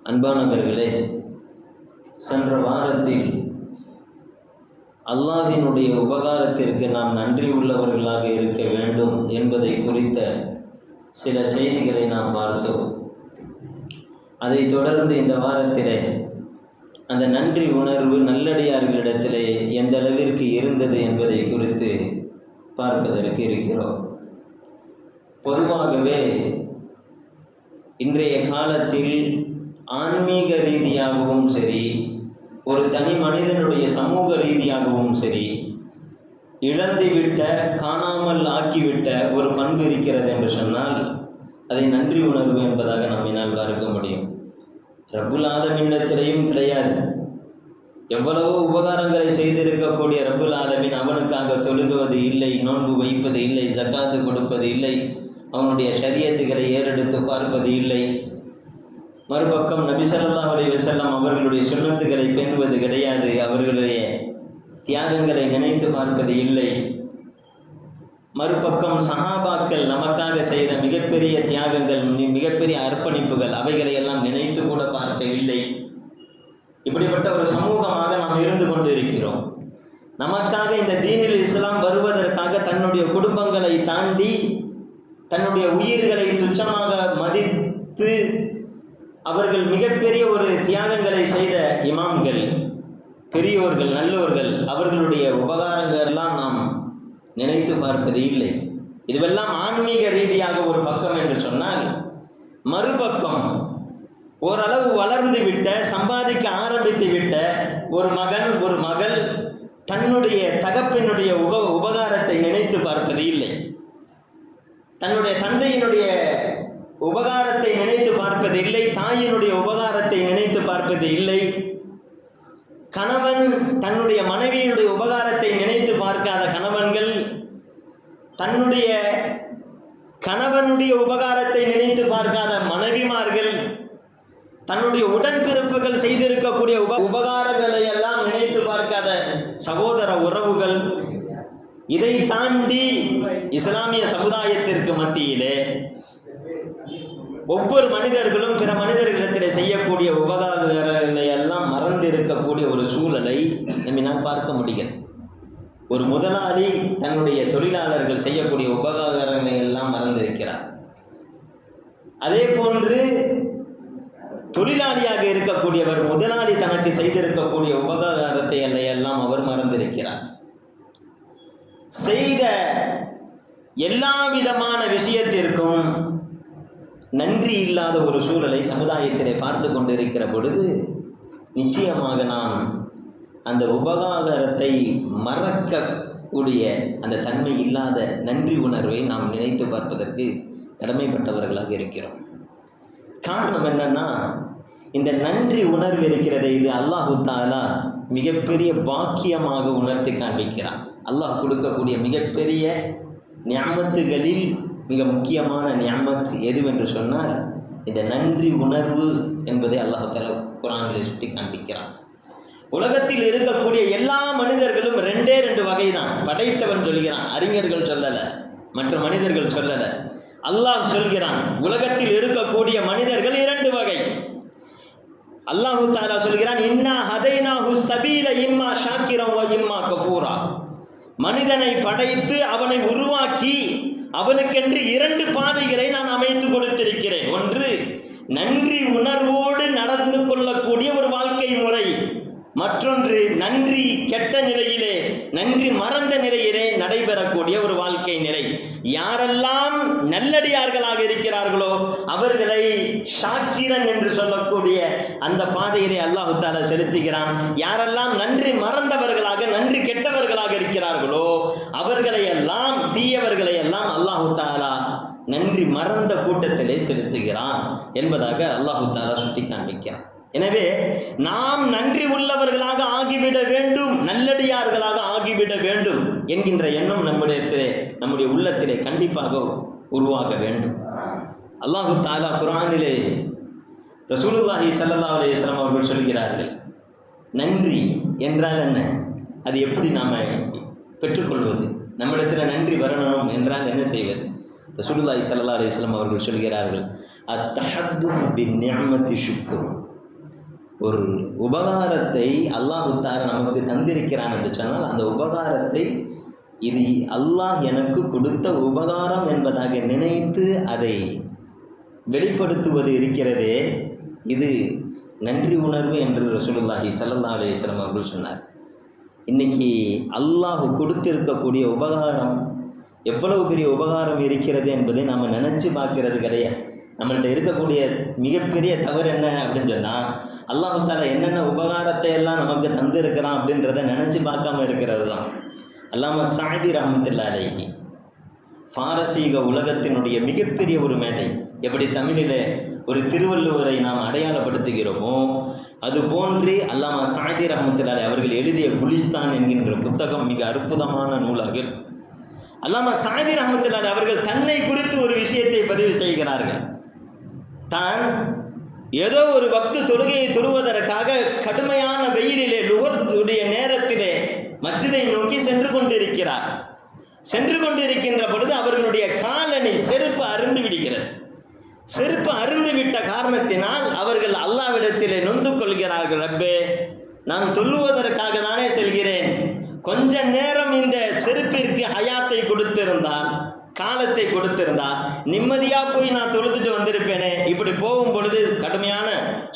அன்பானவர்களே, சென்ற வாரத்தில் அல்லாஹ்வினுடைய உபகாரத்திற்கு நாம் நன்றி உள்ளவர்களாக இருக்க வேண்டும் என்பதை குறித்த சில செய்திகளை நாம் பார்த்தோம். அதைத் தொடர்ந்து இந்த வாரத்திலே அந்த நன்றி உணர்வு நல்லடியார்களிடத்திலே எந்த அளவிற்கு இருந்தது என்பதை குறித்து பார்ப்பதற்கு இருக்கிறோம். பொதுவாகவே இன்றைய காலத்தில் ஆன்மீக ரீதியாகவும் சரி, ஒரு தனி மனிதனுடைய சமூக ரீதியாகவும் சரி, இழந்துவிட்ட, காணாமல் ஆக்கிவிட்ட ஒரு பண்பு இருக்கிறது என்று சொன்னால் அதை நன்றி உணர்வு என்பதாக நம்மினால் பார்க்க முடியும். ரப்புல் ஆலமீனிடத்திலேயும் கிடையாது. எவ்வளவோ உபகாரங்களை செய்திருக்கக்கூடிய ரப்புல் ஆலமீன் அவனுக்காக தொழுகுவது இல்லை, நோன்பு வைப்பது இல்லை, ஜக்காத்து கொடுப்பது இல்லை, அவனுடைய ஷரியத்துகளை ஏறெடுத்து பார்ப்பது இல்லை. மறுபக்கம் நபி ஸல்லல்லாஹு அலைஹி வஸல்லம் அவர்களுடைய சுன்னத்துகளை பேணுவது கிடையாது, அவர்களுடைய தியாகங்களை நினைத்து பார்ப்பது இல்லை. மறுபக்கம் சஹாபாக்கள் நமக்காக செய்த மிகப்பெரிய தியாகங்கள், மிகப்பெரிய அர்ப்பணிப்புகள், அவைகளை எல்லாம் நினைத்து கூட பார்க்கவில்லை. இப்படிப்பட்ட ஒரு சமூகமாக நாம் இருந்து கொண்டிருக்கிறோம். நமக்காக இந்த தீனில் இஸ்லாம் வருவதற்காக தன்னுடைய குடும்பங்களை தாண்டி தன்னுடைய உயிர்களை துச்சமாக மதித்து அவர்கள் மிகப்பெரிய ஒரு தியாகங்களை செய்த இமாம்கள், பெரியோர்கள், நல்லோர்கள், அவர்களுடைய உபகாரங்கள் எல்லாம் நாம் நினைத்து பார்ப்பது இல்லை. இதுவெல்லாம் ஆன்மீக ரீதியாக ஒரு பக்கம் என்று சொன்னால், மறுபக்கம் ஓரளவு வளர்ந்து விட்ட, சம்பாதிக்க ஆரம்பித்து விட்ட ஒரு மகன், ஒரு மகள் தன்னுடைய தகப்பனுடைய உபகாரத்தை நினைத்து பார்ப்பது இல்லை. தன்னுடைய தந்தையினுடைய உபகாரத்தை நினைத்து பார்ப்பது இல்லை, தாயினுடைய உபகாரத்தை நினைத்து பார்ப்பது இல்லை. கணவன் தன்னுடைய மனைவியினுடைய உபகாரத்தை நினைத்து பார்க்காத கணவன்கள், தன்னுடைய கணவனுடைய உபகாரத்தை நினைத்து பார்க்காத மனைவிமார்கள், தன்னுடைய உடன்பிறப்புகள் செய்திருக்கக்கூடிய உபகாரங்களை எல்லாம் நினைத்து பார்க்காத சகோதர உறவுகள். இதை தாண்டி இஸ்லாமிய சமுதாயத்திற்கு மத்தியிலே ஒவ்வொரு மனிதர்களும் பிற மனிதர்களிடத்தில் செய்யக்கூடிய உபகாரங்களை எல்லாம் மறந்து இருக்கக்கூடிய ஒரு சூழலை நம்மால் பார்க்க முடியும். ஒரு முதலாளி தன்னுடைய தொழிலாளர்கள் செய்யக்கூடிய உபகாரங்களை எல்லாம் மறந்திருக்கிறார். அதே போன்று தொழிலாளியாக இருக்கக்கூடியவர் முதலாளி தனக்கு செய்திருக்கக்கூடிய உபகாரத்தை எல்லாம் அவர் மறந்திருக்கிறார். செய்த எல்லா விதமான விஷயத்திற்கும் நன்றி இல்லாத ஒரு சூழலை சமுதாயத்திலே பார்த்து கொண்டிருக்கிற பொழுது நிச்சயமாக நாம் அந்த உபகாரத்தை மறக்கக்கூடிய அந்த தன்மை இல்லாத நன்றி உணர்வை நாம் நினைத்து பார்ப்பதற்கு கடமைப்பட்டவர்களாக இருக்கிறோம். காரணம் என்னன்னா, இந்த நன்றி உணர்வு இருக்கிறது, இது அல்லாஹு தஆலா மிகப்பெரிய பாக்கியமாக உணர்த்தி காண்பிக்கிறான். அல்லாஹ் கொடுக்கக்கூடிய மிகப்பெரிய நியாமத்துகளில் மிக முக்கியமான நியாமத் எதுவென்று சொன்னால் இந்த நன்றி உணர்வு என்பதை அல்லாஹ் தஆலா குர்ஆனில் சுட்டி காண்பிக்கிறான். உலகத்தில் இருக்கக்கூடிய எல்லா மனிதர்களும் ரெண்டே வகை தான். படைத்தவன் சொல்கிறான், அறிஞர்கள் சொல்லலை, மற்ற மனிதர்கள் சொல்லலை, அல்லாஹ் சொல்கிறான். உலகத்தில் இருக்கக்கூடிய மனிதர்கள் 2 வகை. அல்லாஹு தஆலா சொல்கிறான், இன்னா ஹதைனாஹு சபீல இம்மா ஷாக்கிரன் வ இம்மா கஃபூரா. மனிதனை படைத்து அவனை உருவாக்கி அவனுக்கென்று 2 பாதைகளை நான் அமைத்து கொடுத்திருக்கிறேன். ஒன்று, நன்றி உணர்வோடு நடந்து கொள்ளக்கூடிய ஒரு வாழ்க்கை முறை. மற்றொன்று, நன்றி கெட்ட நிலையிலே, நன்றி மறந்த நிலையிலே நடைபெறக்கூடிய ஒரு வாழ்க்கை நிலை. யாரெல்லாம் நல்லடியார்களாக இருக்கிறார்களோ அவர்களை ஷாக்கிரன் என்று சொல்லக்கூடிய அந்த பாதையிலே அல்லாஹு தஆலா செலுத்துகிறான். யாரெல்லாம் நன்றி மறந்தவர்களாக, நன்றி கெட்டவர்களாக இருக்கிறார்களோ அவர்களை எல்லாம், தீயவர்களை எல்லாம் அல்லாஹு தஆலா நன்றி மறந்த கூட்டத்திலே செலுத்துகிறான் என்பதாக அல்லாஹு தஆலா சுட்டி காண்பிக்கிறான். எனவே நாம் நன்றி உள்ளவர்களாக ஆகிவிட வேண்டும், நல்லடியார்களாக ஆகிவிட வேண்டும் என்கின்ற எண்ணம் நம்முடைய உள்ளத்திலே கண்டிப்பாக உருவாக வேண்டும். அல்லாஹு தஆலா குர்ஆனிலே ரசூலுல்லாஹி ஸல்லல்லாஹு அலைஹி வஸல்லம் அவர்கள் சொல்கிறார்கள், நன்றி என்றால் என்ன, அது எப்படி நாம் பெற்றுக்கொள்வது, நம்மிடத்தில் நன்றி வரணும் என்றால் என்ன செய்வது? ரசூலுல்லாஹி ஸல்லல்லாஹு அலைஹி வஸல்லம் அவர்கள் சொல்கிறார்கள், அத்தஹத்துஸ் பின்னிஅமத்தி ஷுக்ர். ஒரு உபகாரத்தை அல்லாஹ் தஆலா நமக்கு தந்திருக்கிறான் என்று சொன்னால் அந்த உபகாரத்தை இது அல்லாஹ் எனக்கு கொடுத்த உபகாரம் என்பதாக நினைத்து அதை வெளிப்படுத்துவது இருக்கிறதே, இது நன்றி உணர்வு என்று ரசூலுல்லாஹி ஸல்லல்லாஹு அலைஹி வஸல்லம் அவர்கள் சொன்னார். இன்றைக்கி அல்லாஹ் கொடுத்திருக்கக்கூடிய உபகாரம் எவ்வளவு பெரிய உபகாரம் இருக்கிறது என்பதை நாம் நினச்சி பார்க்கறது கிடையாது. நம்மள்கிட்ட இருக்கக்கூடிய மிகப்பெரிய தவறு என்ன அப்படின்னு சொன்னால், அல்லாஹ் தஆலா என்னென்ன உபகாரத்தை எல்லாம் நமக்கு தந்திருக்கிறான் அப்படின்றத நினச்சி பார்க்காம இருக்கிறது தான். அல்லாமா சாதி ரஹ்மத்துல்லாஹி அலைஹி பாரசீக உலகத்தினுடைய மிகப்பெரிய ஒரு மேதை. எப்படி தமிழிலே ஒரு திருவள்ளுவரை நாம் அடையாளப்படுத்துகிறோமோ அதுபோன்று அல்லாமா சாதி ரஹ்மத்துல்லாஹி அவர்கள் எழுதிய குலிஸ்தான் என்கின்ற புத்தகம் மிக அற்புதமான நூலாக. அல்லாமா சாதி ரஹ்மத்துல்லாஹி அவர்கள் தன்னை குறித்து ஒரு விஷயத்தை பதிவு செய்கிறார்கள். தான் ஏதோ ஒரு வக்து தொழுகையை தொழுவதற்காக கடுமையான வெயிலிலே லுஹருடைய நேரத்திலே மஸ்ஜிதை நோக்கி சென்று கொண்டிருக்கின்ற பொழுது அவர்களுடைய காலணி செருப்பு அருந்து விடுகிறது. செருப்பு அருந்து விட்ட காரணத்தினால் அவர்கள் அல்லாஹ்விடத்திலே நொந்து கொள்கிறார்கள். ரப்பே, நான் தொழுவதற்காக தானே செல்கிறேன், கொஞ்ச நேரம் இந்த செருப்பிற்கு ஹயாத்தை கொடுத்திருந்தான், காலத்தை கொடுத்திருந்தான், நிம்மதியாக போய் நான் தொழுதுட்டு வந்திருப்பேனே. இப்படி போகும் பொழுது கடுமையான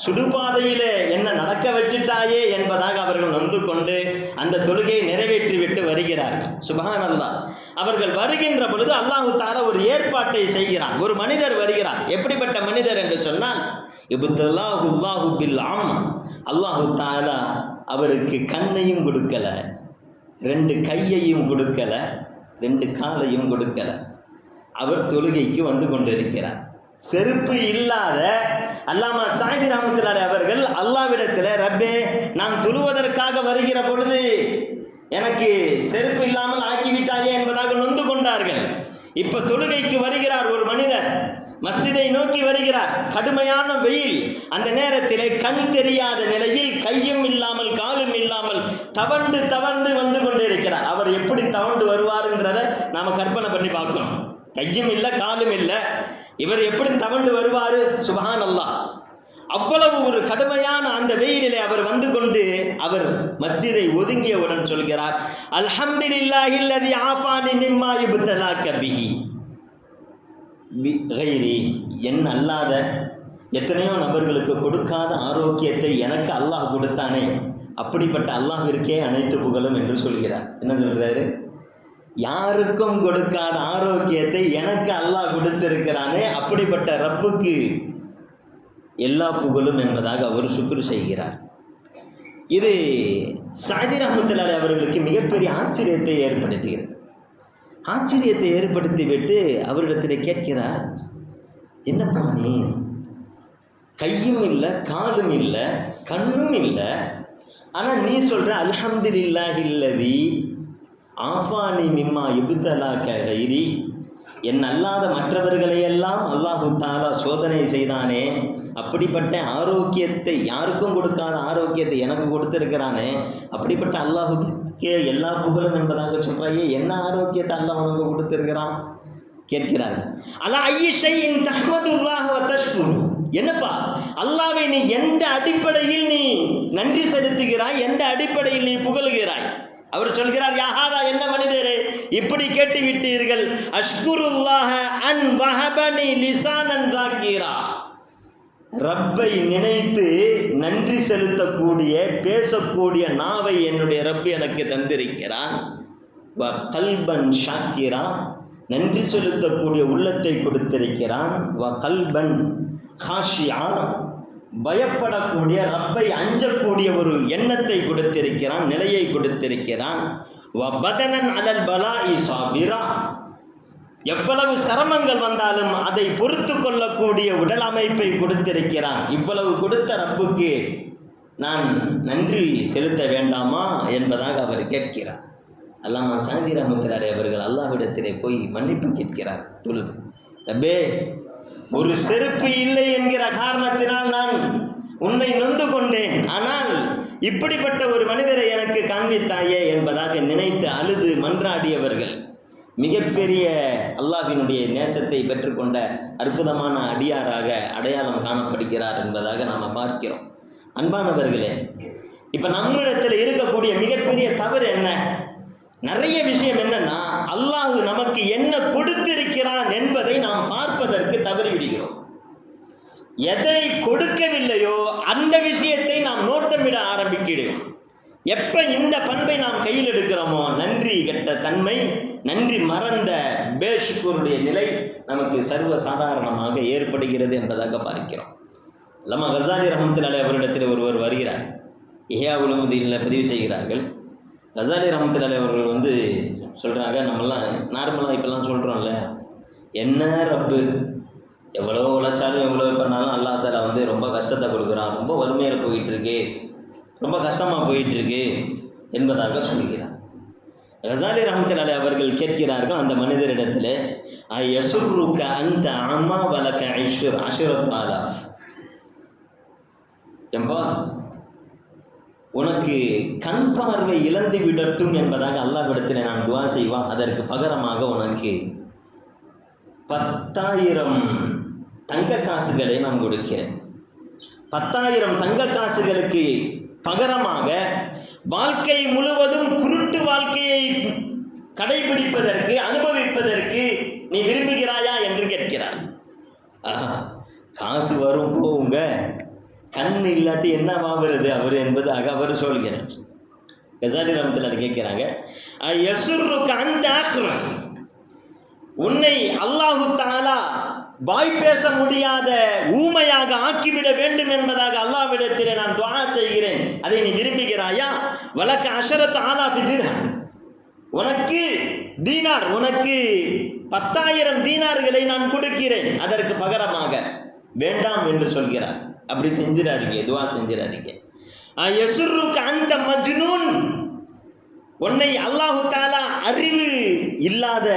சுடுபாதையிலே என்ன நடக்க வச்சுட்டாயே என்பதாக அவர்கள் நொந்து கொண்டு அந்த தொழுகையை நிறைவேற்றி விட்டு வருகிறார்கள். சுப்ஹானல்லாஹ். அவர்கள் வருகின்ற பொழுது அல்லாஹ் தஆலா ஒரு ஏற்பாட்டை செய்கிறான். ஒரு மனிதர் வருகிறார். எப்படிப்பட்ட மனிதர் என்று சொன்னால், இப்தலாஹுல்லாஹு பில் ஆம், அல்லாஹ் தஆலா அவருக்கு கண்ணையும் கொடுக்கல, 2 கையையும் கொடுக்கல, 2 காலையும் கொடுக்கல. அவர் தொழுகைக்கு வந்து கொண்டிருக்கிறார். செருப்பு இல்லாத அல்லாமா சாதி ரஹ்மத்துல்லாஹி அவர்கள் அல்லாஹ்விடத்தில், ரப்பே, நான் தொழுவதற்காக வருகிற பொழுது எனக்கு செருப்பு இல்லாமல் ஆக்கிவிட்டாயே என்பதாக நொந்து கொண்டார்கள். இப்ப தொழுகைக்கு வருகிறார் ஒரு மனிதர், மஸ்ஜிதை நோக்கி வருகிறார். கடுமையான வெயில். அந்த நேரத்திலே கண் தெரியாத நிலையில் கையும் இல்லாமல் காலும் இல்லாமல் தவண்டு வந்து கொண்டிருக்கிறார். அவர் எப்படி தவண்டு வருவாருன்றத நாம கற்பனை பண்ணி பார்க்கணும். கையும் இல்லை காலும் இல்லை, இவர் எப்படி தவண்டு வருவாரு? சுப்ஹானல்லாஹ். அவ்வளவு ஒரு கடுமையான அந்த வெயிலிலே அவர் வந்து கொண்டு அவர் மஸ்ஜிதை ஒதுங்கியவுடன் சொல்கிறார், அல்ஹம்துலில்லாஹில்லதி ஆஃபானி மிம்மா யுப்தலாக பிஹி கைரி. என் அல்லாத எத்தனையோ நபர்களுக்கு கொடுக்காத ஆரோக்கியத்தை எனக்கு அல்லாஹ் கொடுத்தானே, அப்படிப்பட்ட அல்லாஹ்விற்கே அனைத்து புகழும் என்று சொல்கிறார். என்ன சொல்கிறாரு? யாருக்கும் கொடுக்காத ஆரோக்கியத்தை எனக்கு அல்லாஹ் கொடுத்திருக்கிறானே, அப்படிப்பட்ட ரப்புக்கு எல்லா புகழும் என்பதாக அவர் சுக்ரு செய்கிறார். இது சாதி ரஹ்மத்துல்லாஹி அவர்களுக்கு மிகப்பெரிய ஆச்சரியத்தை ஏற்படுத்துகிறது. ஆச்சரியத்தை ஏற்படுத்திவிட்டு அவரிடத்தில் கேட்கிறார், என்னப்பா நீ கையும் இல்லை காலும் இல்லை கண்ணும் இல்லை, ஆனால் நீ சொல்கிற அல்ஹம்துலில்லாஹில்லதி ஆஃபானி மிம்மா யுப்தலாக கைரி, என் அல்லாத மற்றவர்களையெல்லாம் அல்லாஹு தஆலா சோதனை செய்தானே, அப்படிப்பட்ட ஆரோக்கியத்தை, யாருக்கும் கொடுக்காத ஆரோக்கியத்தை எனக்கு கொடுத்திருக்கிறானே, அப்படிப்பட்ட அல்லாஹுக்கே எல்லா புகழும் என்பதாக சொல்கிறாயே, என்ன ஆரோக்கியத்தை அல்லாஹ் உனக்கு கொடுத்திருக்கிறான் கேட்கிறார்கள். அலா ஐயி ஷைஇன் தஹ்மதுல்லாஹ் வ தஷ்குரு. என்னப்பா அல்லாஹ்வை நீ எந்த அடிப்படையில் நீ நன்றி செலுத்துகிறாய், எந்த அடிப்படையில் நீ புகழுகிறாய்? அவர் சொல்கிறார், யாஹாதா, என்ன மனிதரே, இப்படி கேட்டு விட்டீர்கள். அஷ்குருல்லாஹ அன் வஹபனி லிசானன் தாக்கீரா. ரப்பை நினைத்து நன்றி செலுத்தக்கூடிய, பேசக்கூடிய நாவை என்னுடைய ரப்பு எனக்கு தந்திருக்கிறான். வ கல்பன் ஷாக்கிரா, நன்றி செலுத்தக்கூடிய உள்ளத்தை கொடுத்திருக்கிறான். வ கல்பன் ஹாஷியா, பயப்படக்கூடிய, ரப்பை அஞ்சக்கூடிய ஒரு எண்ணத்தை கொடுத்திருக்கிறான், நிலையை கொடுத்திருக்கிறான். வ பதனன் அலல் பலாஇ சாபிரா, எவ்வளவு சிரமங்கள் வந்தாலும் அதை பொறுத்து கொள்ளக்கூடிய உடல் அமைப்பை கொடுத்திருக்கிறான். இவ்வளவு கொடுத்த ரப்புக்கு நான் நன்றி செலுத்த வேண்டாமா என்பதாக அவர் கேட்கிறார். அல்லாமா சாதி ரஹ்மத்துல்லாஹி அவர்கள் அல்லாஹ்விடத்திலே போய் மன்னிப்பு கேட்கிறார் தொழுது. ரப்பே, ஒரு செருப்பு இல்லை என்கிற காரணத்தினால் நான் உன்னை நொந்து கொண்டேன், ஆனால் இப்படிப்பட்ட ஒரு மனிதரை எனக்கு காண்பித்தாயே என்பதாக நினைத்து அழுது மன்றாடியவர்கள். மிகப்பெரிய அல்லாஹ்வினுடைய நேசத்தை பெற்றுக்கொண்ட அற்புதமான அடியாராக அடையாளம் காணப்படுகிறார் என்பதாக நாம் பார்க்கிறோம். அன்பானவர்களே, இப்போ நம்மிடத்தில் இருக்கக்கூடிய மிகப்பெரிய தவறு என்ன? நிறைய விஷயம் என்னன்னா, அல்லாஹ் நமக்கு என்ன கொடுத்திருக்கிறான் என்பதை நாம் பார்ப்பதற்கு தவறிவிடுகிறோம். எதை கொடுக்கவில்லையோ அந்த விஷயத்தை நாம் நோட்டமிட ஆரம்பிக்கிறோம். எப்ப இந்த பண்பை நாம் கையில் எடுக்கிறோமோ, நன்றி கெட்ட தன்மை, நன்றி மறந்த பேஷ்கூருடைய நிலை நமக்கு சர்வ சாதாரணமாக ஏற்படுகிறது என்பதாக பார்க்கிறோம். அல்லாமா கஸாலி ரஹ்மத்துல்லாஹி அவரிடத்தில் ஒருவர் வருகிறார். இஹ்யா உலூமுத்தீனில் பதிவு செய்கிறார்கள். கஸாலி ரஹ்மத்துல்லாஹி அவர்கள் சொல்கிறாங்க, நம்மலாம் நார்மலாக இப்போல்லாம் சொல்கிறோம்ல, என்ன ரப்பு எவ்வளோ உழைச்சாலும் எவ்வளோ பண்ணாலும் அல்லாஹ் தஆலா ரொம்ப கஷ்டத்தை கொடுக்குறான், ரொம்ப வறுமையில் போயிட்டுருக்கு, ரொம்ப கஷ்டமாக போயிட்டுருக்கு என்பதாக சொல்கிறார். கஸாலி ரஹ்மத்துல்லாஹி அவர்கள் கேட்கிறார்கள் அந்த மனிதரிடத்தில், யஸுர்ருக அன்த அம்மா வலக அஷ்ரத்து ஆலாஃப், என்பா உனக்கு கண் பார்வை இழந்து விடட்டும் என்பதாக அல்லாஹ்விடத்தில் நான் துஆ செய்வான், அதற்கு பகரமாக உனக்கு 10,000 தங்க காசுகளை நான் கொடுக்கிறேன். 10,000 தங்க காசுகளுக்கு பகரமாக வாழ்க்கை முழுவதும் குருட்டு வாழ்க்கையை கடைபிடிப்பதற்கு, அனுபவிப்பதற்கு நீ விரும்புகிறாயா என்று கேட்கிறார். காசு வரும் போங்க, கண் இல்லாட்டி என்னவாகிறது அவர் என்பதாக அவர் சொல்கிறார். கஸாலி ரஹ்மத்துல்லாஹி கேட்கிறாங்க, யஸுர்ருக அன்த அக்ரஸ், உன்னை அல்லாஹு தஆலா வாய் பேச முடியாத ஊமையாக ஆக்கிவிட வேண்டும் என்பதாக அல்லாஹ்விடத்திலே நான் துஆ செய்கிறேன், அதை நீ விரும்புகிறாயா? வலக அஷரத்து ஆலாஃபி திர்ஹம், உனக்கு தீனார், உனக்கு 10,000 தீனார்களை நான் கொடுக்கிறேன், அதற்கு பகரமாக வேண்டாம் என்று சொல்கிறார். அப்படி செஞ்சிடாதீங்க, துஆ செஞ்சிடாதீங்க. யஸுர்ருக அன்த மஜ்னூன், உன்னை அல்லாஹு தஆலா அறிவு இல்லாத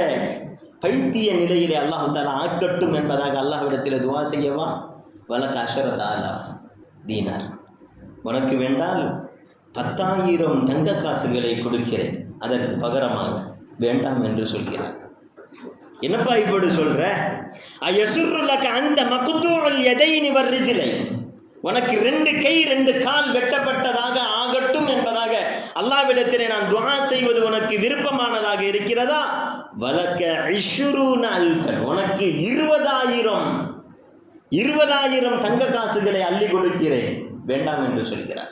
பைத்திய நிலையிலே அல்லாஹு தஆலா ஆக்கட்டும் என்பதாக அல்லாஹ்விடத்தில் துஆ செய்யவா? வலக அஷரத்து ஆலாஃப் தீனார், உனக்கு வேண்டால் 10,000 தங்க காசுகளை கொடுக்கிறேன், அதற்கு பகரமாக வேண்டாம் என்று சொல்கிறார். என்னப்பா இப்படி சொல்ற? யஸுர்ருலக அன்த மக்தூஉல் யதைனி வர்ரிஜ்லைன், உனக்கு 2 கை 2 கால் வெட்டப்பட்டதாக ஆகட்டும் என்பதாக அல்லாஹ்விடத்திலே நான் துஆ செய்வது உனக்கு விருப்பமானதாக இருக்கிறதா? வலக 20,000, உனக்கு 20,000 தங்க காசுகளை அள்ளி கொடுக்கிறேன், வேண்டாம் என்று சொல்கிறார்.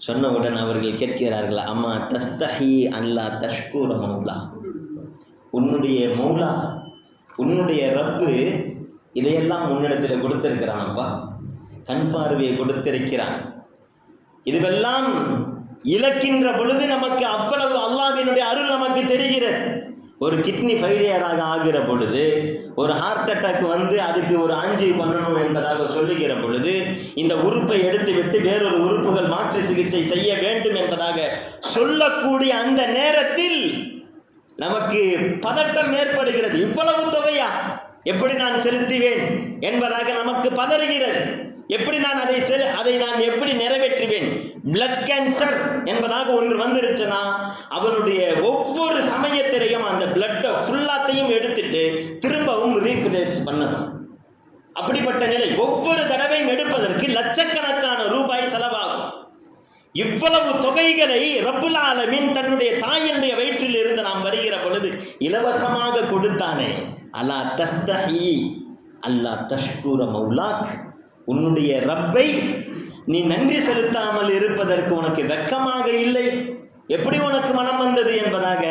சொன்னவுடன் அவர்கள் கேட்கிறார்கள், அம்மா தஸ்தஹி அல்லா தஷ்கூர மௌலா, உன்னுடைய மௌலா, உன்னுடைய ரப்பு இதையெல்லாம் உன்னிடத்தில் கொடுத்திருக்கிறானப்பா, கண் பார்வையை கொடுத்திருக்கிறான், இதுவெல்லாம் இழக்கின்ற பொழுது நமக்கு அவ்வளவு அல்லாஹ்வினுடைய அருள் நமக்கு தெரிகிறது. ஒரு கிட்னி ஃபெயிலியராக ஆகிற பொழுது, ஒரு ஹார்ட் அட்டாக் அதுக்கு ஒரு ஆஞ்சி பண்ணணும் என்பதாக சொல்லுகிற பொழுது, இந்த உறுப்பை எடுத்துவிட்டு வேறொரு உறுப்புகள் மாற்று சிகிச்சை செய்ய வேண்டும் என்பதாக சொல்லக்கூடிய அந்த நேரத்தில் நமக்கு பதட்டம் ஏற்படுகிறது. இவ்வளவு தொகையா, எப்படி நான் செலுத்துவேன் என்பதாக நமக்கு பதறுகிறது. எப்படி நான் அதை நான் எப்படி நிறைவேற்றுவேன்? பிளட் கேன்சர் என்பதாக ஒன்று வந்துருச்சுன்னா அவனுடைய ஒவ்வொரு சமயத்திலையும் அந்த பிளட்டை ஃபுல்லாத்தையும் எடுத்துட்டு திரும்பவும் ரீப்ளேஸ் பண்ணணும். அப்படிப்பட்ட நிலை, ஒவ்வொரு தடவையும் எடுப்பதற்கு லட்சக்கணக்கான ரூபாய் செலவாகும். இவ்வளவு தொகைகளை ரப்புல் ஆலமீன் தன்னுடைய தாயினுடைய வயிற்றில் இருந்து நாம் வருகிற பொழுது இலவசமாக கொடுத்தானே. அலா தஸ்தஹி அல்லா தஷ்கூர மௌலாக், உன்னுடைய ரப்பை நீ நன்றி செலுத்தாமல் இருப்பதற்கு உனக்கு வெட்கமாக இல்லை? எப்படி உனக்கு மனம் வந்தது என்பதாக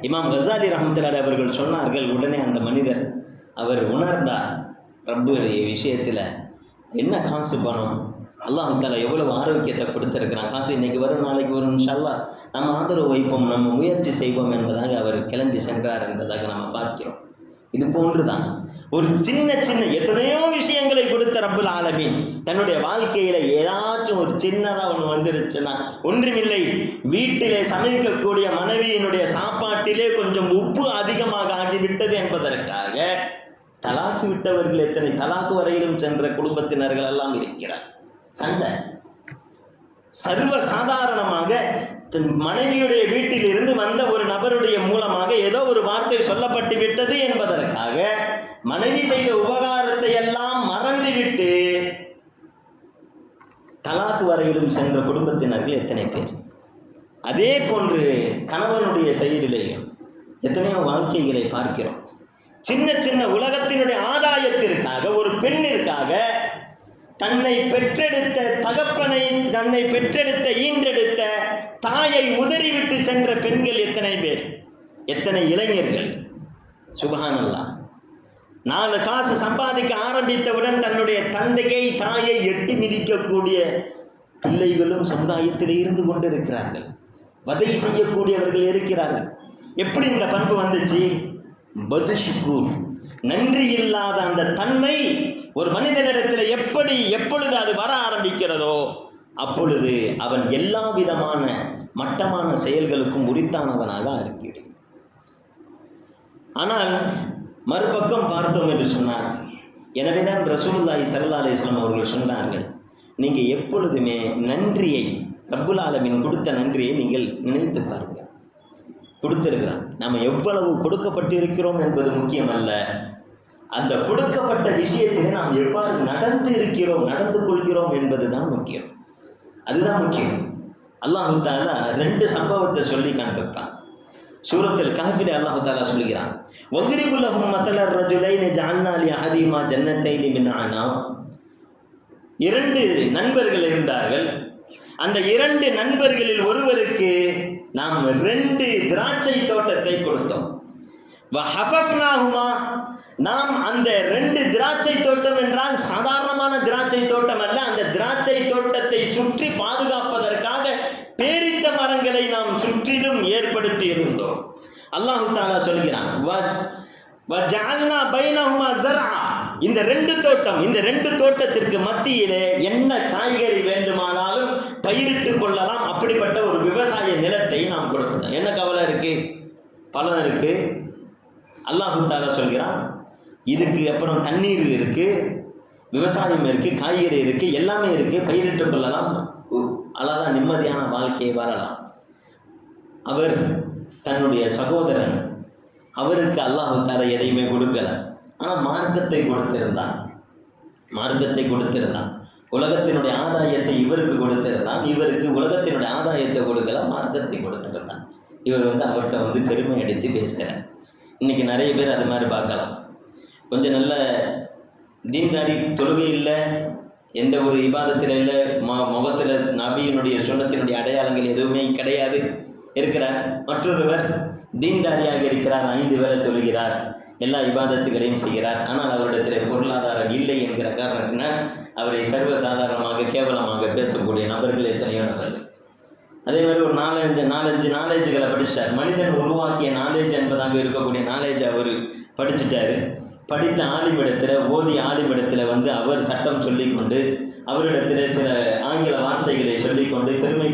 இமாம் கஸாலி ரஹ்மத்துல்லாஹி அவர்கள் சொன்னார்கள். உடனே அந்த மனிதர் அவர் உணர்ந்தார், ரப்புடைய விஷயத்தில் என்ன காசு பணம், அல்லாஹ் தஆலா எவ்வளவு ஆரோக்கியத்தை கொடுத்திருக்கிறான், காசு இன்னைக்கு வரும் நாளைக்கு வரும், இன்ஷா அல்லாஹ் நம்ம ஆதரவு வைப்போம், நம்ம முயற்சி செய்வோம் என்பதாக அவர் கிளம்பி சென்றார் என்பதாக நம்ம பார்க்கிறோம். இது போன்றுதான் ஒரு சின்ன சின்ன எத்தனையோ விஷயங்களை கொடுத்த ரப்புல் ஆலமீன் தன்னுடைய வாழ்க்கையில ஏதாச்சும் ஒரு சின்னதா ஒன்று வந்துருச்சுன்னா, ஒன்றுமில்லை, வீட்டிலே சமைக்கக்கூடிய மனைவியினுடைய சாப்பாட்டிலே கொஞ்சம் உப்பு அதிகமாக ஆகிவிட்டது என்பதற்காக தலாக்கு விட்டவர்கள் எத்தனை தலாக்கு வரையிலும் சென்ற குடும்பத்தினர்கள் எல்லாம் இருக்கிறார். சண்டை சர்வ சாதாரணமாக தன் மனைவியுடைய வீட்டில் இருந்து வந்த ஒரு நபருடைய மூலமாக ஏதோ ஒரு வார்த்தை சொல்லப்பட்டு விட்டது என்பதற்காக மனைவி செய்த உபகாரத்தை எல்லாம் மறந்துவிட்டு தலாக்கு வரையிலும் சென்ற குடும்பத்தினர்கள் எத்தனை பேர்? அதே போன்று கணவனுடைய செயலிலேயும் எத்தனையோ வாழ்க்கைகளை பார்க்கிறோம். சின்ன சின்ன உலகத்தினுடைய ஆதாயத்திற்காக ஒரு பெண்ணிற்காக தன்னை பெற்றெடுத்த தகப்பனை, தன்னை பெற்றெடுத்த ஈன்றெடுத்த தாயை உதறிவிட்டு சென்ற பெண்கள் எத்தனை பேர், எத்தனை இளைஞர்கள். சுப்ஹானல்லாஹ். 4 காசு சம்பாதிக்க ஆரம்பித்தவுடன் தன்னுடைய தந்தையை தாயை எட்டி மிதிக்கக்கூடிய பிள்ளைகளும் சமுதாயத்தில் இருந்து கொண்டிருக்கிறார்கள். வதை செய்யக்கூடியவர்கள் இருக்கிறார்கள். எப்படி இந்த பண்பு வந்துச்சு? பதுஷ்கூர், நன்றி இல்லாத அந்த தன்மை ஒரு மனிதனிடத்தில் எப்பொழுது அது வர ஆரம்பிக்கிறதோ அப்பொழுது அவன் எல்லா விதமான மட்டமான செயல்களுக்கும் உரித்தானவனாக இருக்கிறான். ஆனால் மறுபக்கம் பார்த்தோம் என்று சொன்னார். எனவேதான் ரசூலுல்லாஹி ஸல்லல்லாஹு அலைஹி வஸல்லம் அவர்கள் சொன்னார்கள், நீங்கள் எப்பொழுதுமே நன்றியை, ரப்புல் ஆலமீன் கொடுத்த நன்றியை நீங்கள் நினைத்து பாருங்கள். கொடுத்திருக்கிறான். நாம் எவ்வளவு கொடுக்கப்பட்டு இருக்கிறோம் என்பது முக்கியமல்ல, அந்த கொடுக்கப்பட்ட விஷயத்தில் நாம் எவ்வாறு நடந்து கொள்கிறோம் என்பதுதான் முக்கியம். அதுதான் முக்கியம். அல்லாஹ் தஆலா 2 சம்பவத்தை சொல்லி காண்பிப்பான். சூரத்துல் கஹ்ஃபில் அல்லாஹ் தஆலா சொல்கிறான், வத்ரிபு லஹும் மஸலர் ரஜுலைனி ஜஅல்னா லிஅஹதிஹிமா ஜன்னத்தைனி மின் அனாப். 2 நண்பர்கள் இருந்தார்கள். அந்த 2 நண்பர்களில் ஒருவருக்கு நாம் 2 திராட்சை தோட்டத்தை கொடுத்தோம். வஹஃபஃப்னாஹுமா, நாம் அந்த 2 திராட்சை தோட்டம் என்றால் சாதாரணமான திராட்சை தோட்டம் அல்ல. அந்த திராட்சை தோட்டத்தை சுற்றி பாதுகாப்பதற்காக பேரித்த மரங்களை நாம் சுற்றிலும் ஏற்படுத்தி இருந்தோம். அல்லாஹ் தஆலா சொல்கிறான், வஜஅல்னா பைனஹுமா ஸர்ஆ. இந்த 2 தோட்டத்திற்கு மத்தியிலே என்ன காய்கறி வேண்டுமானாலும் பயிரிட்டு கொள்ளலாம். அப்படிப்பட்ட ஒரு விவசாய நிலத்தை நாம் கொடுத்தோம். என்ன கவலை இருக்கு? பழம் இருக்கு. அல்லாஹ் தஆலா சொல்கிறான், இதுக்கு அப்புறம் தண்ணீர் இருக்கு, விவசாயம் இருக்கு, காய்கறி இருக்கு, எல்லாமே இருக்கு, பயிரிட்டு கொள்ளலாம், அழகா நிம்மதியான வாழ்க்கையை வாழலாம். அவர் தன்னுடைய சகோதரன், அவருக்கு அல்லாஹ் தஆலா எதையுமே கொடுக்கல. ஆனால் மார்க்கத்தை கொடுத்திருந்தான். உலகத்தினுடைய ஆதாயத்தை இவருக்கு கொடுத்திருந்தான். இவருக்கு உலகத்தினுடைய ஆதாயத்தை கொடுக்கல, மார்க்கத்தை கொடுத்திருந்தான். இவர் அவர்கிட்ட பெருமை அடித்து பேசுகிறார். இன்றைக்கி நிறைய பேர் அது மாதிரி பார்க்கலாம். கொஞ்சம் நல்ல தீன்தாரி, தொழுகை இல்லை, எந்த ஒரு இபாதத்தில் இல்லை, முகத்தில் நபியினுடைய சுன்னத்தினுடைய அடையாளங்கள் எதுவுமே கிடையாது இருக்கிறார். மற்றொருவர் தீன்தாரியாக இருக்கிறார், 5 வேளை தொழுகிறார், எல்லா இபாதத்துகளையும் செய்கிறார். ஆனால் அவரிடத்தில் பொருளாதாரம் இல்லை என்கிற காரணத்தினால் அவரை சர்வசாதாரணமாக கேவலமாக பேசக்கூடிய நபர்கள் எத்தனையோ நபர்கள். அதே மாதிரி ஒரு 4-5 நாலேஜுகளை படிச்சிட்டார். மனிதன் உருவாக்கிய நாலேஜ் என்பதாக இருக்கக்கூடிய நாலேஜ் அவர் படிச்சுட்டார். படித்த ஆலிமிடத்தில், ஓதிய ஆலிமிடத்தில் அவர் சட்டம் சொல்லிக்கொண்டு, அவரிடத்தில் சில ஆங்கில வார்த்தைகளை சொல்லிக்கொண்டு பெருமை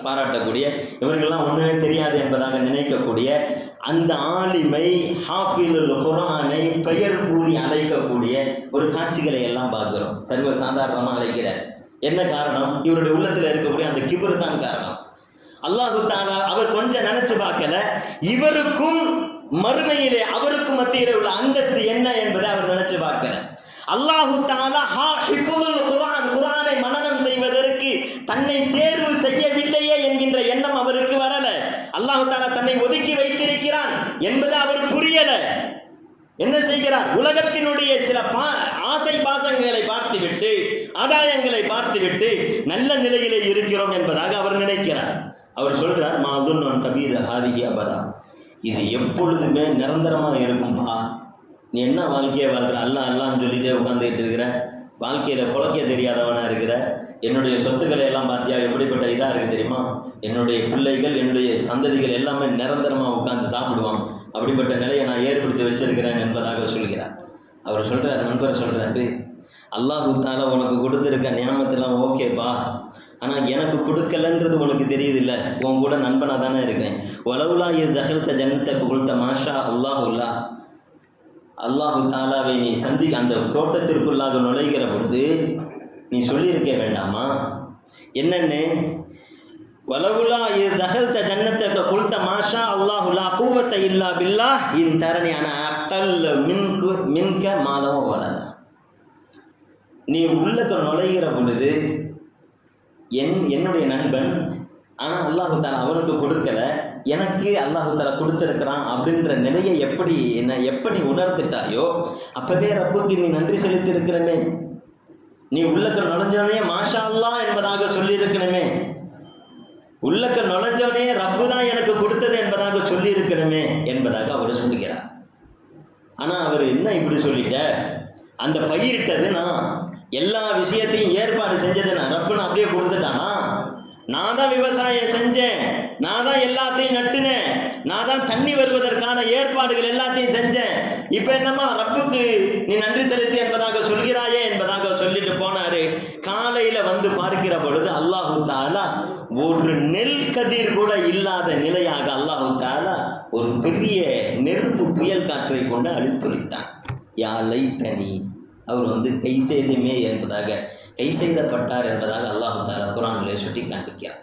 பாராட்டக்கூடிய, இவர்கள்லாம் ஒன்றுமே தெரியாது என்பதாக நினைக்கக்கூடிய அந்த ஆலிமை, ஹாஃபிலுல் குர்ஆனை பெயர் கூறி அழைக்கக்கூடிய ஒரு காட்சிகளை எல்லாம் பார்க்கிறோம். சர்வ சாதாரணமாக அழைக்கிறார். என்ன காரணம்? இவருடைய உள்ளத்தில் இருக்கக்கூடிய அந்த கிபர் தான் காரணம். அல்லாஹ் தஆலா அவர் கொஞ்சம் நினைச்சு பார்க்கல, இவருக்கும் மறுமையிலே அவருக்கும் மத்தியிலே உள்ள அந்தஸ்து என்ன என்பதை அவர் நினைச்சு பார்க்கல. அல்லாஹ் தஆலா ஹிஃபுல் குர்ஆன், குர்ஆனை மனனம் செய்வதற்கு தன்னை தேர்வு செய்யவில்லையே என்கின்ற எண்ணம் அவருக்கு வரல. அல்லாஹ் தஆலா தன்னை ஒதுக்கி வைத்திருக்கிறான் என்பது அவர் புரியல. என்ன செய்கிறார்? உலகத்தினுடைய சில ஆசை பாசங்களை பார்த்துவிட்டு, ஆதாயங்களை பார்த்துவிட்டு நல்ல நிலையிலே இருக்கிறோம் என்பதாக அவர் நினைக்கிறார். அவர் சொல்றார், மாதுன் தபீர் ஹாதிஹி அபதா, இது எப்பொழுதுமே நிரந்தரமாக இருக்கும்பா. நீ என்ன வாழ்க்கையை வாழ்கிற? அல்லான்னு சொல்லிட்டே உட்காந்துக்கிட்டு இருக்கிற, வாழ்க்கையில் பொழைக்க தெரியாதவனாக இருக்கிற, என்னுடைய சொத்துக்களை எல்லாம் பார்த்தியா எப்படிப்பட்ட இதாக இருக்குது தெரியுமா? என்னுடைய பிள்ளைகள், என்னுடைய சந்ததிகள் எல்லாமே நிரந்தரமாக உட்காந்து சாப்பிடுவாங்க. அப்படிப்பட்ட நிலையை நான் ஏற்படுத்தி வச்சிருக்கிறேன் என்பதாக சொல்கிறார். அவர் சொல்கிறார், நண்பர் சொல்கிறாரு, அல்லாஹ் தஆலா உனக்கு கொடுத்துருக்க நியாமத்தெல்லாம் ஓகேப்பா, ஆனால் எனக்கு கொடுக்கலன்றது உனக்கு தெரியுதில்ல, உன் கூட நண்பனாக தானே இருக்கேன். வலவுலா இது தகல்த ஜன்னத்தை புகழ்த்த மாஷா அல்லாஹுல்லா, அல்லாஹு தாலாவை நீ அந்த தோட்டத்திற்குள்ளாக நுழைகிற பொழுது நீ சொல்லியிருக்க வேண்டாமா? என்னன்னு, வலவுலா இது தகல்த ஜன்னத்தக குல்த மாஷா அல்லாஹு லா குவத்த இல்லா பில்லாஹ் இன் தரணி அன அக்கல் மின்க மாதவ வலதா. நீ உள்ளக்க நுழைகிற பொழுது என்னுடைய நண்பன், ஆனால் அல்லாஹு தாலா அவனுக்கு கொடுக்கல, எனக்கு அல்லாஹு தாலா கொடுத்துருக்கிறான் அப்படின்ற நிலையை எப்படி உணர்ந்துட்டாயோ அப்பவே ரப்புக்கு நீ நன்றி செலுத்தி இருக்கணுமே. நீ உள்ளக்க நுழைஞ்சோனே மாஷா அல்லாஹ் என்பதாக சொல்லியிருக்கணுமே. உள்ளக்க நுழைஞ்சோனே ரப்பு தான் எனக்கு கொடுத்தது என்பதாக சொல்லி இருக்கணுமே என்பதாக அவர் சொல்லுகிறார். ஆனால் அவர் என்ன இப்படி சொல்லிட்ட, அந்த பயிரிட்டது நான், எல்லா விஷயத்தையும் ஏற்பாடு செஞ்சது நான், ரப்புன்னு அப்படியே கொடுத்துட்டானா? நான் தான் விவசாயம் செஞ்சேன், நான் தான் எல்லாத்தையும் நட்டுனேன், நான் தான் தண்ணி வருவதற்கான ஏற்பாடுகள் எல்லாத்தையும் செஞ்சேன், இப்போ என்னம்மா ரப்புக்கு நீ நன்றி செலுத்தி என்பதாக சொல்கிறாயே என்பதாக சொல்லிட்டு போனாரு. காலையில் வந்து பார்க்கிற பொழுது அல்லாஹு தாலா ஒரு நெல் கதிர் கூட இல்லாத நிலையாக அல்லாஹு தாலா ஒரு பெரிய நெருப்பு புயல் காற்றை கொண்டு அழித்தொழித்தான். யா லைத்தனி, அவர் வந்து கை செய்துமே என்பதாக, கை செய்தப்பட்டார் என்பதாக அல்லாஹு தாலா குர்ஆனிலே சுட்டி காண்பிக்கிறார்.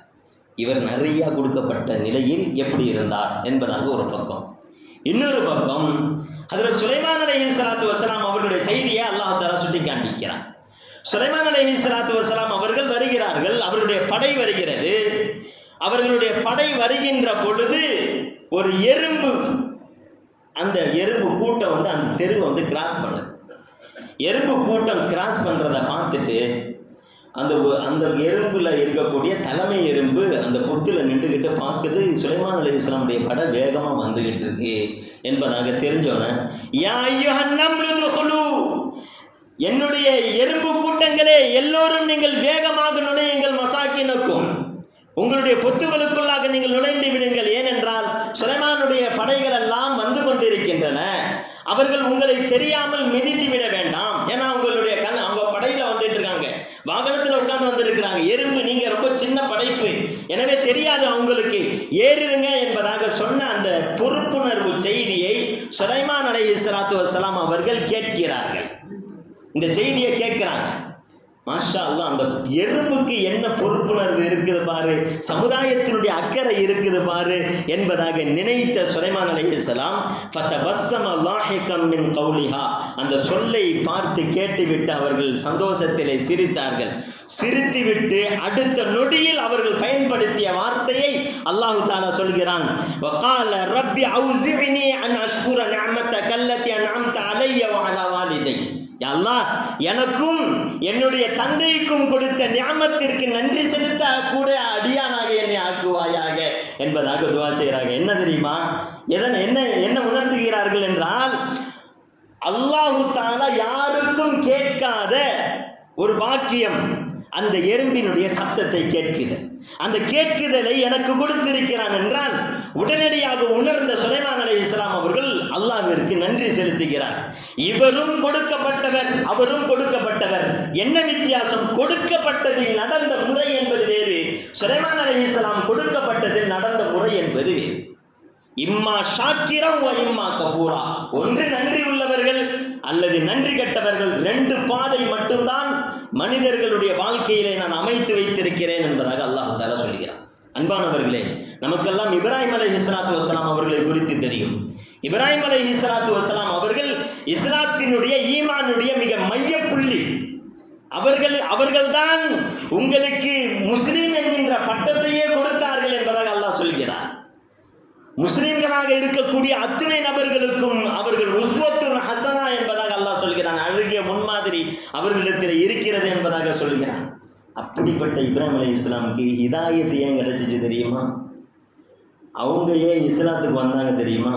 இவர் நிறையா கொடுக்கப்பட்ட நிலையில் எப்படி இருந்தார் என்பதாக ஒரு பக்கம். இன்னொரு பக்கம் ஹஜ்ரத் சுலைமான் அலைஹிஸ்ஸலாத்து வஸலாம் அவர்களுடைய செய்தியை அல்லாஹு தாலா சுட்டி காண்பிக்கிறார். சுலைமான் அலைஹிஸ்ஸலாத்து வஸலாம் அவர்கள் வருகிறார்கள், அவர்களுடைய படை வருகிறது. அவர்களுடைய படை வருகின்ற பொழுது ஒரு எறும்பு, அந்த எறும்பு கூட்டம் வந்து அந்த தெருவை வந்து கிராஸ் பண்ணுது. எறும்பு கூட்டம் கிராஸ் பண்ணுறதை பார்த்துட்டு அந்த எறும்புல இருக்கக்கூடிய தலைமை எறும்பு அந்த பொத்தில் நின்றுக்கிட்டு பார்க்குது, சுலைமான் அலைஹிஸ்ஸலாமுடைய படை வேகமாக வந்துக்கிட்டு இருக்கு என்பதாக தெரிஞ்சோன்னே, யா அய்யுஹன் நம்லு துகுலு, என்னுடைய எறும்பு கூட்டங்களே எல்லோரும் நீங்கள் வேகமாக நுழையுங்கள், மசாக்கினுக்கும் உங்களுடைய பொத்துகளுக்குள்ளாக நீங்கள் நுழைந்து விடுங்கள். ஏனென்றால் சுலைமானுடைய படைகள் எல்லாம் வந்து கொண்டிருக்கின்றன, அவர்கள் உங்களை தெரியாமல் மிதித்து விட வேண்டாம். ஏன்னா உங்களுடைய அவங்க படையில வந்துட்டு இருக்காங்க, வாகனத்தில் உட்கார்ந்து வந்திருக்கிறாங்க. எறும்பு நீங்க ரொம்ப சின்ன படைப்பு, எனவே தெரியாது அவங்களுக்கு, ஏறிடுங்க என்பதாக சொன்ன அந்த பொறுப்புணர்வு செய்தியை சுலைமான் அலைஹிஸ்ஸலாத்து வஸலாம் அவர்கள் கேட்கிறார்கள். இந்த செய்தியை கேட்கிறாங்க. மாஷா அல்லாஹ், அந்த எறும்புக்கு என்ன பொறுப்புணர்வு இருக்குது பாரு, சமுதாயத்தினுடைய அக்கறை இருக்குது பாரு என்பதாக நினைத்த சுலைமான் அலைஹிஸ்ஸலாம் ஃபதபஸ்ஸம லாஹிகம் மின் கௌலிஹா, அந்த சொல்லை பார்த்து கேட்டுவிட்டு அவர்கள் சந்தோஷத்திலே சிரித்தார்கள். சிரித்துவிட்டு அடுத்த நொடியில் அவர்கள் பயன்படுத்திய வார்த்தையை அல்லாஹ் தஆலா சொல்கிறான். வகால ரப்பி அவுஸினி அன் அஷ்குர நிஅமத்தக அல்லதி அன்அம்த அலைய வ அலா வாலிதை, யா அல்லாஹ் எனக்கும் என்னுடைய தந்தைக்கும் கொடுத்த நிஅமத்திற்கு நன்றி செலுத்த கூட அடியானாக என்னை ஆக்குவாயாக என்பதாக துஆ செய்கிறாங்க. என்ன தெரியுமா, என்ன உணர்த்துகிறார்கள் என்றால், அல்லாஹ் தஆலா யாருக்கும் கேட்காத ஒரு பாக்கியம் அந்த எறும்பினுடைய சப்தத்தை கேட்குது. அந்த கேட்குதலை எனக்கு கொடுத்திருக்கிறான் என்றால் உடனடியாக உணர்ந்த சுலைமான் அலைஹிஸ்ஸலாம் அவர்கள் அல்லாஹ்விற்கு நன்றி செலுத்துகிறார். இவரும் கொடுக்கப்பட்டவர், அவரும் கொடுக்கப்பட்டவர். என்ன வித்தியாசம்? கொடுக்கப்பட்டதில் நடந்த முறை என்பது வேறு, சுலைமான் அலைஹிஸ்ஸலாம் கொடுக்கப்பட்டதில் நடந்த முறை என்பது வேறு. இம்மா ஷாக்கிரம் வ இம்மா கஃபூரா, ஒன்று நன்றி உள்ளவர்கள் அல்லது நன்றி கெட்டவர்கள். ரெண்டு பாதை மட்டும்தான் மனிதர்களுடைய வாழ்க்கையிலே நான் அமைத்து வைத்திருக்கிறேன் என்பதாக அல்லாஹ் தஆலா சொல்கிறான். அன்பானவர்களே, நமக்கெல்லாம் இப்ராஹிம் அலைஹிஸ்ஸலாத்து வஸலாம் அவர்களை குறித்து தெரியும். இப்ராஹிம் அலைஹிஸ்ஸலாத்து வஸலாம் அவர்கள் இஸ்லாத்தினுடைய ஈமானுடைய மிக மையப்புள்ளி. அவர்கள்தான் உங்களுக்கு முஸ்லிம் என்கின்ற பட்டத்தையே கொடுத்தார்கள் என்பதாக அல்லாஹ் சொல்கிறார். முஸ்லிம்களாக இருக்கக்கூடிய அத்தனை நபர்களுக்கும் அவர்கள் உஸ்வத்துன் ஹசனா என்பதாக அல்லாஹ் சொல்கிறான். அழகிய முன்மாதிரி அவர்களிடத்தில் இருக்கிறது என்பதாக சொல்கிறான். அப்படிப்பட்ட இப்ராஹிம் அலைஹிஸ்ஸலாமுக்கு ஹிதாயத் ஏன் கிடைச்சிச்சு தெரியுமா? அவங்க ஏன் இஸ்லாத்துக்கு வந்தாங்க தெரியுமா?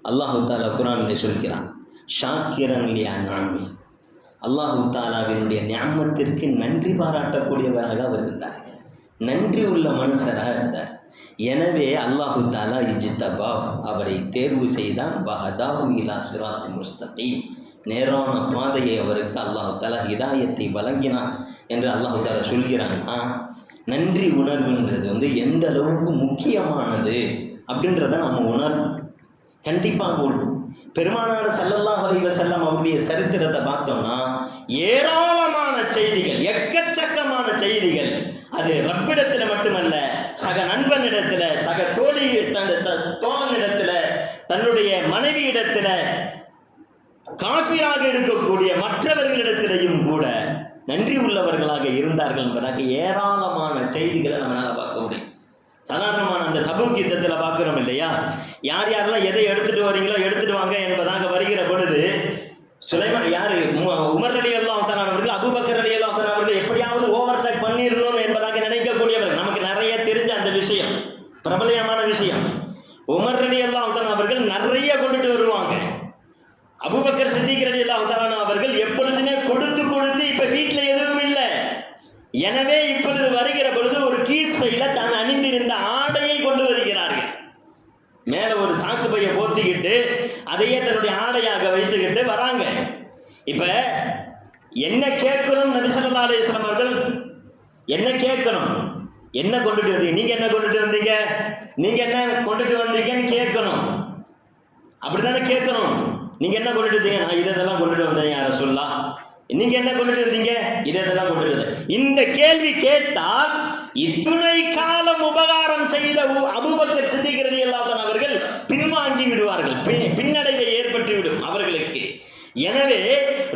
அல்லாஹு தஆலா குர்ஆனில் சொல்கிறான், ஷாக்கிரன் லி அன்ஆமி, அல்லாஹு தஆலாவினுடைய நிஅமத்திற்கு நன்றி பாராட்டக்கூடியவராக அவர் இருந்தார், நன்றி உள்ள மனுஷராக இருந்தார். எனவே அல்லாஹு தஆலா இஜ்தபா, அவரை தேர்வு செய்தான். வஹதாஹு இலா சிராத்தின் முஸ்தகீம், நேரான பாதையை அவருக்கு அல்லாஹு தஆலா ஹிதாயத்தை வழங்கினான் என்று அல்லாஹு தஆலா சொல்கிறான்னா, நன்றி உணர்வுன்றது வந்து எந்த அளவுக்கு முக்கியமானது அப்படின்றத நம்ம உணர்வு கண்டிப்பாக உண்டு. பெருமானார் ஸல்லல்லாஹு அலைஹி வஸல்லம் அவருடைய சரித்திரத்தை பார்த்தோம்னா ஏராளமான செய்திகள், எக்கச்சக்கமான செய்திகள். அது ரப்பிடத்தில் மட்டுமல்ல, சக நண்பனிடத்தில், சக தோழி தோழனிடத்தில், தன்னுடைய மனைவியிடத்தில், காஃபிராக இருக்கக்கூடிய மற்றவர்களிடத்திலையும் கூட நன்றி உள்ளவர்களாக இருந்தார்கள் என்பதாக ஏராளமான செய்திகளை நம்மளால் பார்க்க முடியும். சாதாரணமான அந்த தபூக் யுத்தத்தில் பார்க்குறோம் இல்லையா, யார் யாரெல்லாம் எதை எடுத்துட்டு வரீங்களோ எடுத்துட்டு வாங்க என்பதாக வருகிற பொழுது சுலைமான் உமர் ரலியல்லாஹு தஆலா அவர்கள், அபூபக்கர் ரலியல்லாஹு தஆலா அவர்கள் எப்படியாவது ஓவர்டேக் பண்ணிடணும் என்பதாக நினைக்கக்கூடியவர்கள். நமக்கு நிறைய தெரிஞ்ச அந்த விஷயம், பிரபலமான விஷயம். உமர் ரலியல்லாஹு தஆலா அவர்கள் நிறைய கொண்டுட்டு வருவாங்க. அபூபக்கர் சித்திக் ரலியல்லாஹு தஆலா அவர்கள் எப்பொழுதுமே கொடுத்து கொடுத்து இப்ப வீட்டில் எதுவும் இல்லை. எனவே இப்பொழுது வருகிற பொழுது ஒரு கீஸ் பையில தான் அணிந்திருந்த ஆடையை கொண்டு வருகிறார்கள். மேல ஒரு சாக்கு பையை போத்திக்கிட்டு அதையே தன்னுடைய ஆடையாக வைத்துக்கிட்டு வராங்க. இப்ப என்ன கேட்கணும், நபி ஸல்லல்லாஹு அலைஹி வஸல்லம் அவர்கள் என்ன கேட்கணும், என்ன கொண்டுட்டு வந்தீங்க, நீங்க என்ன கொண்டுட்டு வந்தீங்க, நீங்க என்ன கொண்டுட்டு வந்தீங்கன்னு கேட்கணும். அப்படித்தானே கேட்கணும். நீங்க என்ன கொண்டுட்டு வந்தீங்க, நான் இதெல்லாம் கொண்டுட்டு வந்தேன் யா ரசூலுல்லாஹ். நீங்க என்ன கொண்டுட்டு வந்தீங்க, இதெல்லாம் கொண்டுட்டு வந்தேன். இந்த கேள்வி கேட்டால் இத்துணை காலம் உபகாரம் செய்த அபூபக்கர் சித்திக் ரலியல்லாஹு அன்ஹு அவர்கள் பின்வாங்கி விடுவார்கள், பின்னடைவை ஏற்பட்டுவிடும் அவர்களுக்கு. எனவே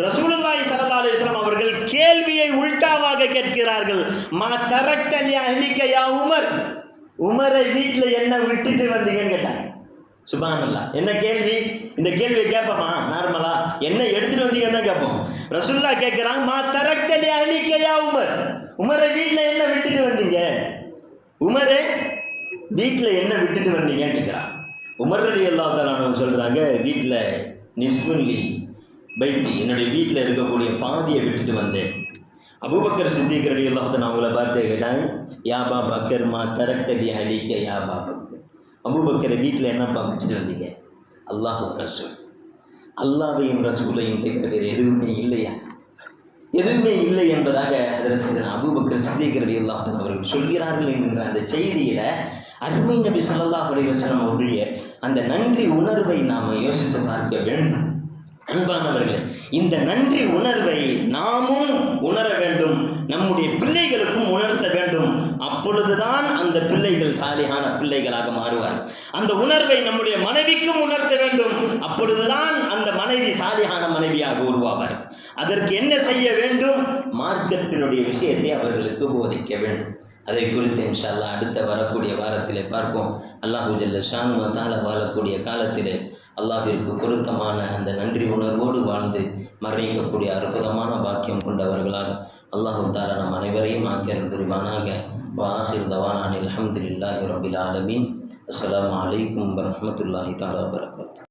ரசூலுல்லாஹி ஸல்லல்லாஹு அலைஹி வஸல்லம் அவர்கள் கேள்வியை உல்டாவாக கேட்கிறார்கள். மா தரக்த லி அஹ்லிக யா உமர், உமரை வீட்டில் என்ன விட்டுட்டு வந்தீங்கன்னு கேட்டாங்க. சுப்ஹானல்லாஹ், என்ன கேள்வி? இந்த கேள்வியை கேட்போமா நார்மலா? என்ன எடுத்துட்டு வந்தீங்கன்னு தான் கேட்போம். ரசூலுல்லாஹ் கேட்கிறாங்க, மா தரக்த லி அஹ்லிக யா உமர், உமரை வீட்டில் என்ன விட்டுட்டு வந்தீங்க, உமரே வீட்டில் என்ன விட்டுட்டு வந்தீங்கன்னு கேட்குறான். உமர் ரலியல்லாஹு தஆலா அன்ஹு சொல்கிறாங்க, வீட்டில் நிஸ்புல்லி பைத்தி, என்னுடைய வீட்டில் இருக்கக்கூடிய பாதியை விட்டுட்டு வந்தேன். அபூபக்கர் சித்திக் ரலியல்லாஹு தஆலா அவங்கள பார்த்து கேட்டாங்க, யா அபா பக்கர் மா தரக்த லி அஹ்லிக யா அபா பக்கர், அபூபக்கரை வீட்டில் என்னப்பா விட்டுட்டு வந்தீங்க? அல்லாஹ் ரசூல், அல்லாஹ்வையும் ரசூலையும் தவிர வேறு எதுவுமே இல்லையா, எதுவுமே இல்லை என்பதாக ஹதரத் அபூபக்கர் சித்திக் ரலியல்லாஹு தஆலா அவர்கள் சொல்கிறார்கள் என்கின்ற அந்த செய்தியில அருமை நபி ஸல்லல்லாஹு அலைஹி வஸல்லம் அவருடைய அந்த நன்றி உணர்வை நாம் யோசித்து பார்க்க வேண்டும். அன்பானவர்களே, இந்த நன்றி உணர்வை நாமும் உணர வேண்டும், நம்முடைய பிள்ளைகளுக்கும் உணர்த்த வேண்டும். அப்பொழுதுதான் அந்த பிள்ளைகள் சாலிஹான பிள்ளைகளாக மாறுவார். அந்த உணர்வை நம்முடைய மனைவிக்கும் உணர்த்த வேண்டும். அப்பொழுதுதான் அந்த மனைவி சாலிஹான மனைவியாக உருவாவார். அதற்கு என்ன செய்ய வேண்டும்? மார்க்கத்தினுடைய விஷயத்தை அவர்களுக்கு போதிக்க வேண்டும். அதை குறித்து இன்ஷா அல்லாஹ் அடுத்த வரக்கூடிய வாரத்திலே பார்ப்போம். அல்லாஹு ஜல்ல ஷானு வ தஆலா வாழக்கூடிய காலத்திலே அல்லாஹ்விற்கு பொருத்தமான அந்த நன்றி உணர்வோடு வாழ்ந்து மரணிக்கக்கூடிய அற்புதமான பாக்கியம் கொண்டவர்களாக அல்லாஹு தஆலா நம் அனைவரையும் ஆக்கியருள் புரிவானாக. வஆஹிர் தவானா அல்ஹம்துலில்லாஹி ரப்பில் ஆலமீன். அஸ்ஸலாமு அலைக்கும் வரஹ்மத்துல்லாஹி தஆலா வபரகாத்துஹு.